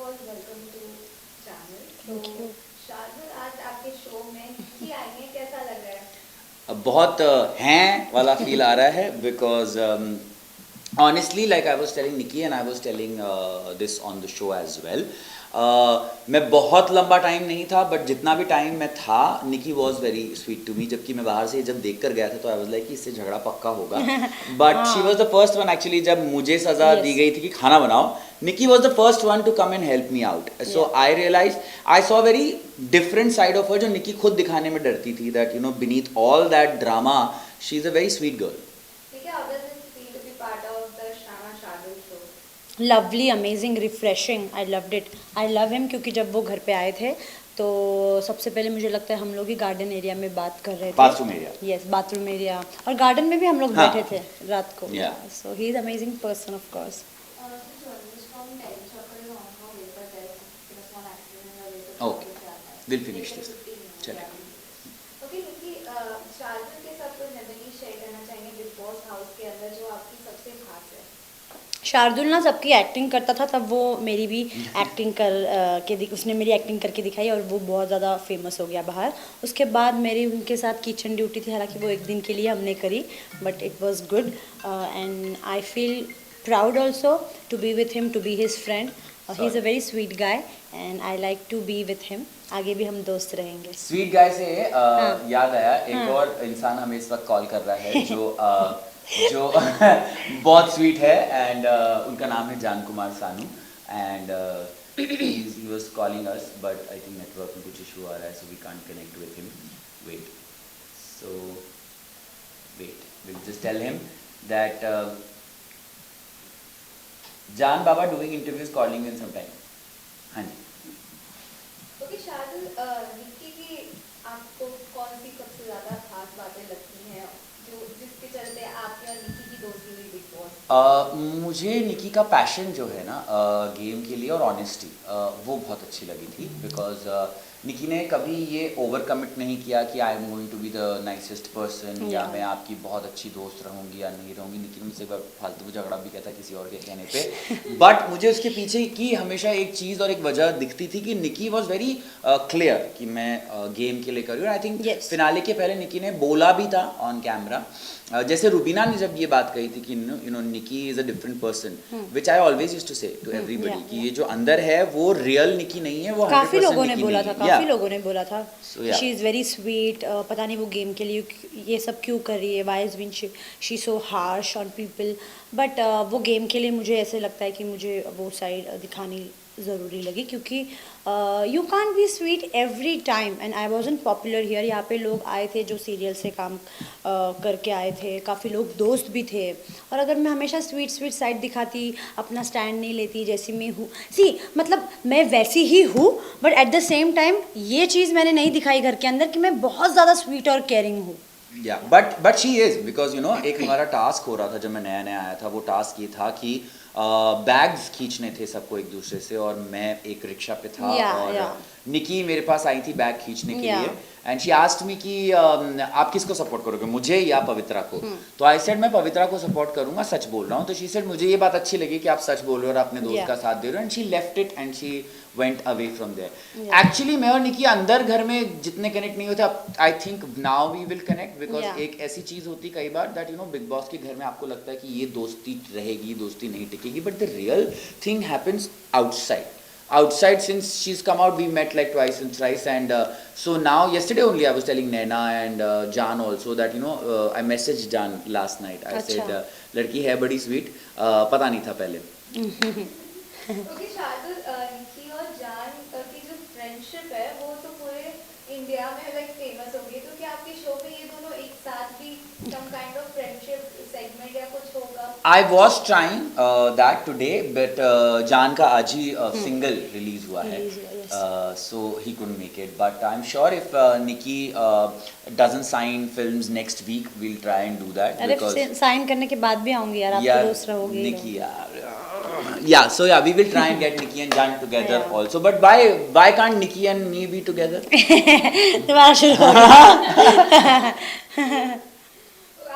All, welcome to channel. Thank तो you. Shardul, आज आपके शो में निकी आई है, कैसा लग रहा है? बहुत हैं वाला फील आ रहा है because honestly, like I was telling Nikki and I was telling this on the show as well, मैं बहुत लंबा टाइम नहीं था बट जितना भी टाइम मैं था Nikki was very sweet to me. जबकि मैं बाहर से जब देख कर गया था तो आई वाज लाइक कि इससे झगड़ा पक्का होगा, but she was the first one actually. जब मुझे सज़ा दी Yes. गई थी कि खाना बनाओ, Nikki was the first one to come and help me out. So Yeah. I realized I saw a very different side of her जो Nikki खुद दिखाने में डरती थी, that you know beneath all that drama she is a very sweet girl. ठीक है, how does it feel to be part of the Shana Shardul show? Lovely, amazing, refreshing, I loved it. I love him क्योंकि जब वो घर पे आए थे तो सबसे पहले मुझे लगता है हम लोग ही गार्डन एरिया में बात कर रहे थे। Bathroom area. Yes, bathroom area, और गार्डन में भी हम लोग हाँ. बैठे थे रात को। Yeah. So he is amazing person of course. This journalist from Delhi Chakra is on her way, but there is a small accident in the way to Okay. Chakra से आता है। We'll finish Take this. 15 minutes, चलें. yeah. Okay, निकी, शार्दुल के साथ कोई memory share करना चाहेंगे big boss house के अंदर जो आपकी सबसे खास है? शार्दुल ना सबकी एक्टिंग करता था, तब वो मेरी भी एक्टिंग उसने मेरी एक्टिंग करके दिखाई और वो बहुत ज़्यादा फेमस हो गया बाहर। उसके बाद मेरी उनके साथ किचन ड्यूटी थी, हालांकि वो एक दिन के लिए हमने करी, but it was good and I feel proud also to be with him, to be his friend. He is a very sweet guy and I like to be with him. आगे भी हम दोस्त रहेंगे। स्वीट गाय से हाँ. याद आया, एक हाँ. और इंसान हमें इस वक्त कॉल कर रहा है जो बहुत स्वीट है एंड उनका नाम है जान Kumar Sanu and he was calling us but I think network में कुछ इशू आ रहा है so we can't connect with him. Wait, we'll just tell him that जान बाबा doing interviews, calling in some time. हाँ जी. ओके शार्दुल, निकी की आपको कौन सी सबसे ज्यादा खास बातें लगती हैं जो जिसके चलते आपकी और निकी की दोस्ती हुई बिग बॉस? मुझे निकी का पैशन जो है ना गेम के लिए और ऑनेस्टी, वो बहुत अच्छी लगी थी बिकॉज निकी ने कभी ये ओवर कमिट नहीं किया कि I am going to be the nicest person या Yeah. मैं आपकी बहुत अच्छी दोस्त रहूँगी या नहीं रहूँगी। निकी ने मुझसे एक बार फालतू में झगड़ा भी किया था किसी और के कहने पे बट मुझे उसके पीछे की हमेशा एक चीज़ और एक वजह दिखती थी कि निकी वॉज वेरी क्लियर कि मैं गेम के लिए कर रही हूँ। I think Yes. फिनाले के पहले निकी ने बोला भी था ऑन कैमरा, जैसे रुबीना ने जब ये बात कही थी कि you know Nikki is a different person, which I always used to say to everybody yeah, कि ये जो अंदर है वो रियल निकी नहीं है, वो 100% काफ़ी लोगों ने निकी बोला नहीं था, है. काफ़ी Yeah. लोगों ने बोला था So, yeah. She is very sweet, पता नहीं वो गेम के लिए ये सब क्यों कर रही है, why is been she so harsh on people, but वो गेम के लिए मुझे ऐसे लगता है कि मुझे वो साइड दिखानी ज़रूरी लगी क्योंकि you can't be sweet every time and I wasn't popular here. यहाँ पे लोग आए थे जो सीरियल से काम करके आए थे, काफ़ी लोग दोस्त भी थे, और अगर मैं हमेशा स्वीट स्वीट साइड दिखाती, अपना स्टैंड नहीं लेती जैसी मैं हूँ, मतलब मैं वैसी ही हूँ, but at the same time ये चीज़ मैंने नहीं दिखाई घर के अंदर कि मैं बहुत ज़्यादा स्वीट और केयरिंग हूँ। या but she is because you know एक हमारा टास्क हो रहा था जब मैं नया नया आया था, वो टास्क ये था कि बैग्स खींचने थे सबको एक दूसरे से और मैं एक रिक्शा पे था और निकी मेरे पास आई थी बैग खींचने के लिए एंड शी आस्क्ड मी कि आप किसको सपोर्ट करोगे, मुझे या पवित्रा को? तो आई सेड मैं पवित्रा को सपोर्ट करूंगा, सच बोल रहा हूँ। तो शी सेड मुझे ये बात अच्छी लगी कि आप सच बोल रहे हो और अपने दोस्त का साथ दे रहे हो, and she left it and she went away from there. Actually मैं और निकी अंदर घर में जितने कनेक्ट नहीं होते, I think now we will connect because एक ऐसी चीज होती कई बार that you know Bigg Boss के घर में आपको लगता है कि ये दोस्ती रहेगी, दोस्ती नहीं टिकेगी, but the real thing happens outside. Since she's come out, we met like twice and thrice, and so now yesterday only I was telling Naina and Jan also that you know I messaged Jan last night. I said लड़की है बड़ी sweet, पता नहीं था पहले. Okay Shardul, निकी और जान की जो फ्रेंडशिप है वो तो पूरे इंडिया में लाइक फेमस हो गई, तो क्या आपके शो पे ये दोनों एक साथ भी some kind of friendship segment या कुछ होगा? I was trying that today, but जान का आज ही सिंगल रिलीज हुआ है, so he couldn't make it. But I'm sure if Nikki doesn't sign films next week, we'll try and do that. अरे sign करने के बाद भी आऊंगी यार, आप तो दोस्त रहोगे Nikki यार. Yeah, so yeah, we will try and get Nikki and Jan together also. But why can't Nikki and me be together? तुम्हारा शुरू हो गया।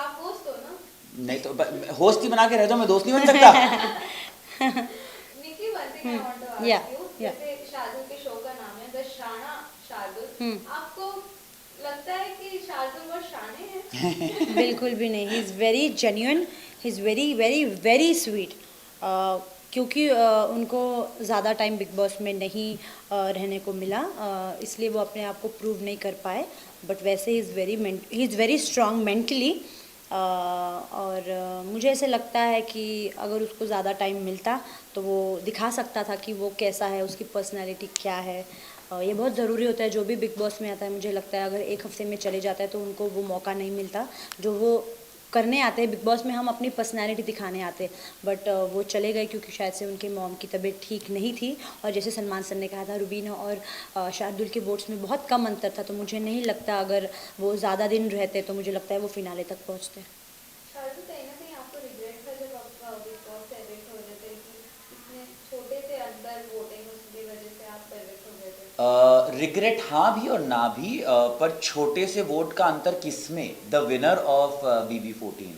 आप दोस्त हो ना? नहीं तो होस्ट ही बना के रह जाओ, मैं दोस्त नहीं बन सकता. निकी, one thing I want to ask Yeah. you, Yeah. जैसे शार्दुल के शो का नाम है द शाना शार्दुल, आपको लगता है कि शार्दुल बहुत शाने हैं? बिल्कुल भी नहीं, ही is very genuine, he is very very very sweet. क्योंकि उनको ज़्यादा टाइम बिग बॉस में नहीं रहने को मिला, इसलिए वो अपने आप को प्रूव नहीं कर पाए। बट वैसे ही इज़ वेरी स्ट्रांग मेंटली। और मुझे ऐसे लगता है कि अगर उसको ज़्यादा टाइम मिलता तो वो दिखा सकता था कि वो कैसा है, उसकी पर्सनैलिटी क्या है। ये बहुत ज़रूरी होता है जो भी बिग बॉस में आता है। मुझे लगता है अगर एक हफ्ते में चले जाता है तो उनको वो मौका नहीं मिलता जो वो करने आते हैं। बिग बॉस में हम अपनी पर्सनैलिटी दिखाने आते हैं, बट वो चले गए क्योंकि शायद से उनके मॉम की तबीयत ठीक नहीं थी। और जैसे सलमान सर ने कहा था, रुबीना और शार्दुल के वोट्स में बहुत कम अंतर था, तो मुझे नहीं लगता अगर वो ज़्यादा दिन रहते तो मुझे लगता है वो फिनाले तक पहुँचते। शार्दुल, कहीं ना कहीं आपको रिग्रेट था जब आप बिग बॉस से एविक्ट हो रहे थे कि इतने छोटे से अंतर वोटिंग उसकी वजह से आप एविक्ट हो गए थे? रिग्रेट हाँ भी और ना भी, पर छोटे से वोट का अंतर किसमें, द विनर ऑफ BB14,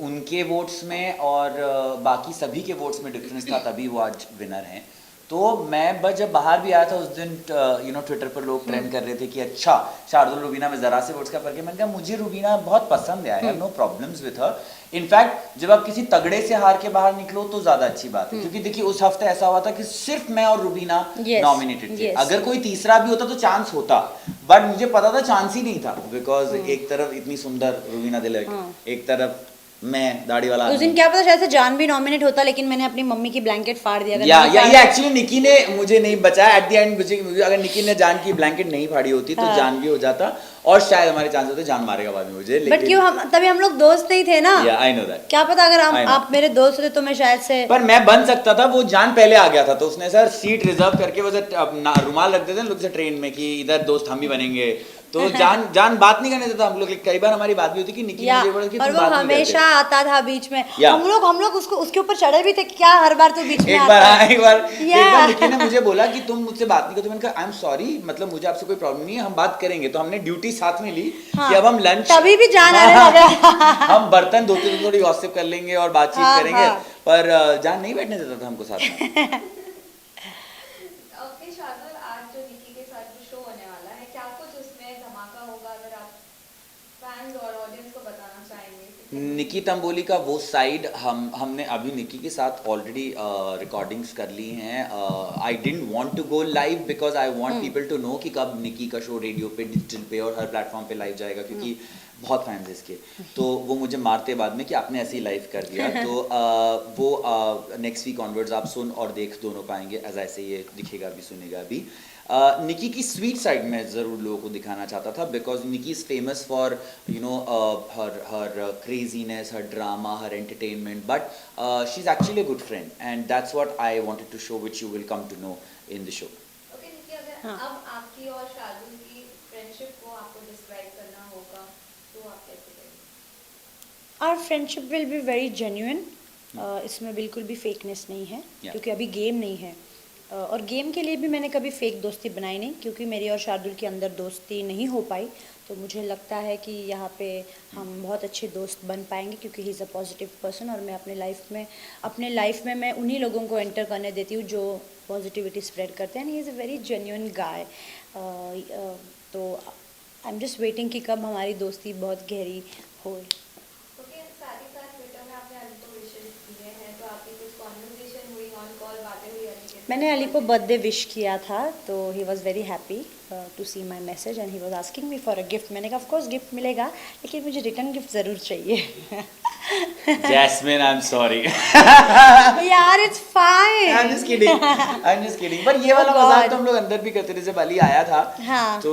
उनके वोट्स में और बाकी सभी के वोट्स में डिफरेंस था, तभी वो आज विनर हैं। तो मैं बस जब बाहर भी आया था उस दिन, ट्विटर पर लोग ट्रेंड कर रहे थे कि अच्छा शार्दुल रुबीना में ज़रा से वोट्स का फर्क है। मैंने कहा मुझे रुबीना बहुत पसंद है, I have no problems with her. In fact जब आप किसी तगड़े से हार के बाहर निकलो तो ज़्यादा अच्छी बात है, क्योंकि देखिए उस हफ्ते ऐसा हुआ था कि सिर्फ मैं और रुबीना नॉमिनेटेड थे। अगर कोई तीसरा भी होता तो चांस होता, बट मुझे पता था चांस ही नहीं था, बिकॉज एक तरफ इतनी सुंदर रुबीना दिलक, एक तरफ मैं दाढ़ी वाला। उस दिन क्या पता शायद से जान भी नॉमिनेट होता, लेकिन मैंने अपनी मम्मी की ब्लैंकेट फाड़ दिया। या एक्चुअली निकी ने मुझे नहीं बचाया एट द एंड। मुझे अगर निकी ने जान की ब्लैंकेट नहीं फाड़ी होती तो जान भी हो जाता और शायद हमारे चांस होते जान मारेगा बाद में मुझे। बट क्यों, हम तभी हम लोग दोस्त नहीं थे ना। I know that. क्या पता अगर आप मेरे दोस्त होते तो मैं शायद से, पर मैं बन सकता था। वो जान पहले आ गया था तो उसने सर सीट रिजर्व करके वो रुमाल रख देते लोग से ट्रेन में कि इधर दोस्त हम भी बनेंगे। तो जान बात नहीं करने देता हम लोग। कई बार हमारी बात भी होती कि निकी मुझे बोला कि और वो हमेशा आता था बीच में। हम लोग उसके ऊपर चढ़े भी थे, क्या हर बार तो बीच में एक बार निकी ने मुझे बोला कि तुम मुझसे बात नहीं करते। मैंने कहा आई एम सॉरी, मतलब मुझे आपसे कोई प्रॉब्लम नहीं है, हम बात करेंगे। तो हमने ड्यूटी साथ में ली कि अब हम लंच, तभी भी जान आने लगा। हम बर्तन धोते हुए थोड़ी गॉसिप कर लेंगे और बातचीत करेंगे, पर जान नहीं बैठने देता था हमको साथ में। ओके शार्दुल, आज जो निकी के साथ जो शो होने वाला है, क्या कुछ उसमें धमाका होगा? अगर आप फैंस और ऑडियंस को बताना चाहेंगे। निकी तंबोली का वो साइड हमने अभी निकी के साथ ऑलरेडी रिकॉर्डिंग्स कर ली हैं। I didn't want to go live because I want people to know कि कब निकी का शो रेडियो पे, डिजिटल पे और हर प्लेटफॉर्म पे लाइव जाएगा, क्योंकि बहुत फैंस है इसके। तो वो मुझे मारते बाद में कि आपने ऐसे ही लाइव कर दिया। तो वो नेक्स्ट वीक ऑनवर्ड्स आप सुन और देख दोनों पाएंगे, एज ऐसे ये दिखेगा भी सुनेगा भी। निकी की स्वीट साइड में ज़रूर लोगों को दिखाना चाहता था, because Nikki is famous for her craziness, her drama, her entertainment, but she is actually a good friend and that's what I wanted to show, which you will come to know in the show. Okay Nikki, अगर अब आपकी और शार्दुल की friendship को आपको describe करना होगा तो आप कैसे करेंगे? Our friendship will be very genuine. इसमें बिल्कुल भी फेकनेस नहीं है, क्योंकि अभी गेम नहीं है। और गेम के लिए भी मैंने कभी फेक दोस्ती बनाई नहीं, क्योंकि मेरी और शार्दुल के अंदर दोस्ती नहीं हो पाई। तो मुझे लगता है कि यहाँ पे हम बहुत अच्छे दोस्त बन पाएंगे, क्योंकि ही इज़ अ पॉजिटिव पर्सन। और मैं अपने लाइफ में मैं उन्हीं लोगों को एंटर करने देती हूँ जो पॉजिटिविटी स्प्रेड करते हैं। He is a very genuine guy. तो आई एम जस्ट वेटिंग कि कब हमारी दोस्ती बहुत गहरी हो। ओके, साथ ही साथ ट्विटर में आपने अली को विशेष किए हैं, तो आपकी कुछ कॉन्वर्सेशन हुई, ऑन कॉल बातें हुई अली के साथ? मैंने अली को बर्थडे विश किया था, तो he was very happy to see my message and he was asking me for a gift. मैंने कहा ऑफ कोर्स गिफ्ट मिलेगा, लेकिन मुझे रिटर्न गिफ्ट ज़रूर चाहिए। Jasmine, I'm sorry. यार it's fine. I'm just kidding. I'm just kidding. पर ये वाला मजाक तो हम लोग अंदर भी करते थे। जब अली आया था तो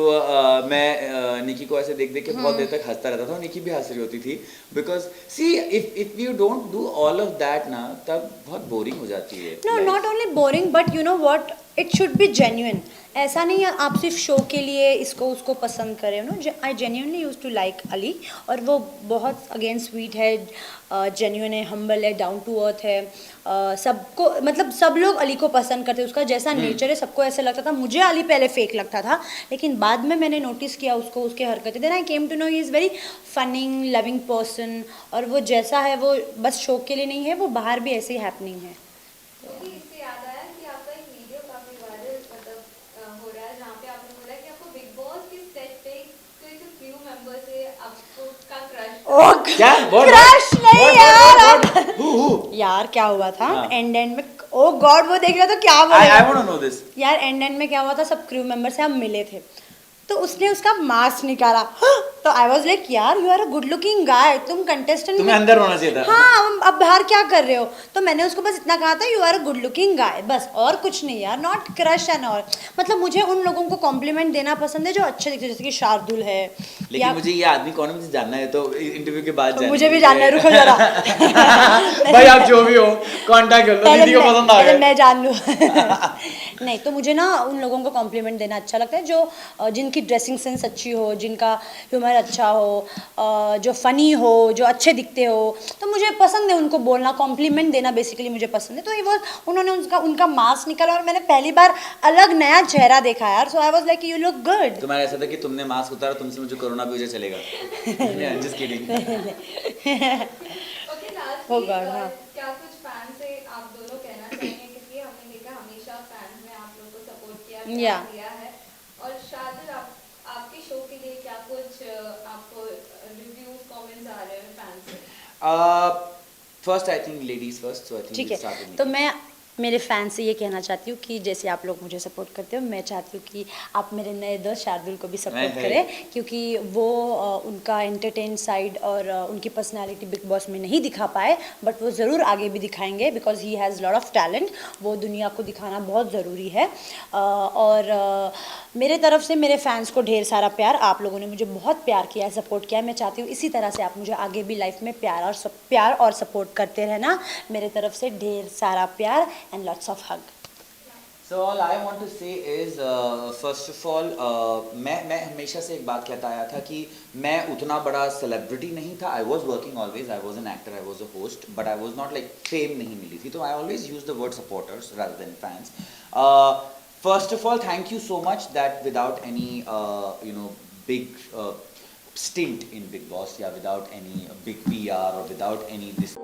मैं निकी को ऐसे देख देख के बहुत देर तक हंसता रहता था और निकी भी हंस रही होती थी, because see if you don't do all of that ना, तब बहुत बोरिंग हो जाती है। No, not only boring, but you know what, it should be genuine. ऐसा नहीं है आप सिर्फ शो के लिए इसको उसको पसंद करें। No, I genuinely use to like Ali, और वो बहुत अगेन स्वीट है, जेन्युइन है, हम्बल है, डाउन टू अर्थ है। सबको, मतलब सब लोग अली को पसंद करते हैं, उसका जैसा नेचर है सबको ऐसा लगता था। मुझे अली पहले फेक लगता था, लेकिन बाद में मैंने नोटिस किया उसको, उसके हरकतें। Then I came to know he is very fun, loving person, और वो जैसा है वो बस शो के लिए नहीं है, वो बाहर भी ऐसे ही हैपनिंग है। क्योंकि इससे याद आया कि आपका एक वीडियो काफी जहाँ पे आपने बोला कि आपको बिग बॉस के सेट पे कोई तो क्रू मेंबर से आपको का क्रश ओ क्या क्रश नहीं यार हु यार क्या हुआ था हाँ। एंड में ओ गॉड वो देख रहा तो क्या आई बोलेगा वांट टू नो दिस यार एंड में क्या हुआ था सब क्रू मेंबर से हम मिले थे तो उसने उसका मास्क निकाला तो आई वाज लाइक यार you are a good looking guy तुम कंटेस्टेंट तुम्हें अंदर होना चाहिए था हाँ अब बाहर क्या कर रहे हो तो मैंने उसको बस इतना कहा था you are a good looking guy बस और कुछ नहीं यार नॉट क्रश एंड ऑल मतलब मुझे उन लोगों को कॉम्प्लीमेंट देना पसंद है जो अच्छे दिखते हैं जैसे कि शार्दुल है लेकिन मुझे ये आदमी कौन है मुझे जानना है तो इंटरव्यू के बाद जानना मुझे भी जानना है रुको जरा भाई आप जो भी हो कांटेक्ट कर लो दीदी को पसंद आ पहले गया मैं जान लूँ नहीं तो मुझे ना उन लोगों को कॉम्प्लीमेंट देना अच्छा लगता है जो जिनकी ड्रेसिंग सेंस अच्छी हो जिनका ह्यूमर अच्छा हो जो फनी हो जो अच्छे दिखते हो तो मुझे पसंद है उनको बोलना कॉम्प्लीमेंट देना बेसिकली मुझे पसंद है तो ये वो उन्होंने उनका मास्क निकाला और मैंने पहली बार अलग नया चेहरा देखा यार so I was like you look good तुम्हारा ऐसा था कि तुमने मास्क उतारा तुमसे मुझे कोरोना भी मुझे चलेगा just kidding okay last Oh God, हाँ। क्या कुछ फैन से आप दोनों कहना चाहेंगे क्योंकि हमने देखा हमेशा फैंस ने आप लोग को सपोर्ट किया प्यार Yeah. दिया है और शायद आपके शो के लिए क्या कुछ आपको रिव्यूज कमेंट्स आ रहे हैं फैंस से first I think ladies first so I think ठीक है तो मैं मेरे फैन से ये कहना चाहती हूँ कि जैसे आप लोग मुझे सपोर्ट करते हो मैं चाहती हूँ कि आप मेरे नए दोस्त शार्दुल को भी सपोर्ट है। करें क्योंकि वो उनका एंटरटेन साइड और उनकी पर्सनालिटी बिग बॉस में नहीं दिखा पाए बट वो ज़रूर आगे भी दिखाएंगे because he has lot of talent वो दुनिया को दिखाना बहुत ज़रूरी है और मेरे तरफ से मेरे फैंस को ढेर सारा प्यार आप लोगों ने मुझे बहुत प्यार किया है सपोर्ट किया है मैं चाहती हूँ इसी तरह से आप मुझे आगे भी लाइफ में प्यार और सपोर्ट करते रहना मेरे तरफ से ढेर सारा प्यार and lots of hug. So all I want to say is first of all मैं हमेशा से एक बात कहता आया था कि मैं उतना बड़ा सेलिब्रिटी नहीं था I was working always I was an actor I was a host but I was not like fame नहीं मिली थी तो I always use the word supporters rather than fans first of all thank you so much that without any big stint in Big Boss या without any big PR or without any this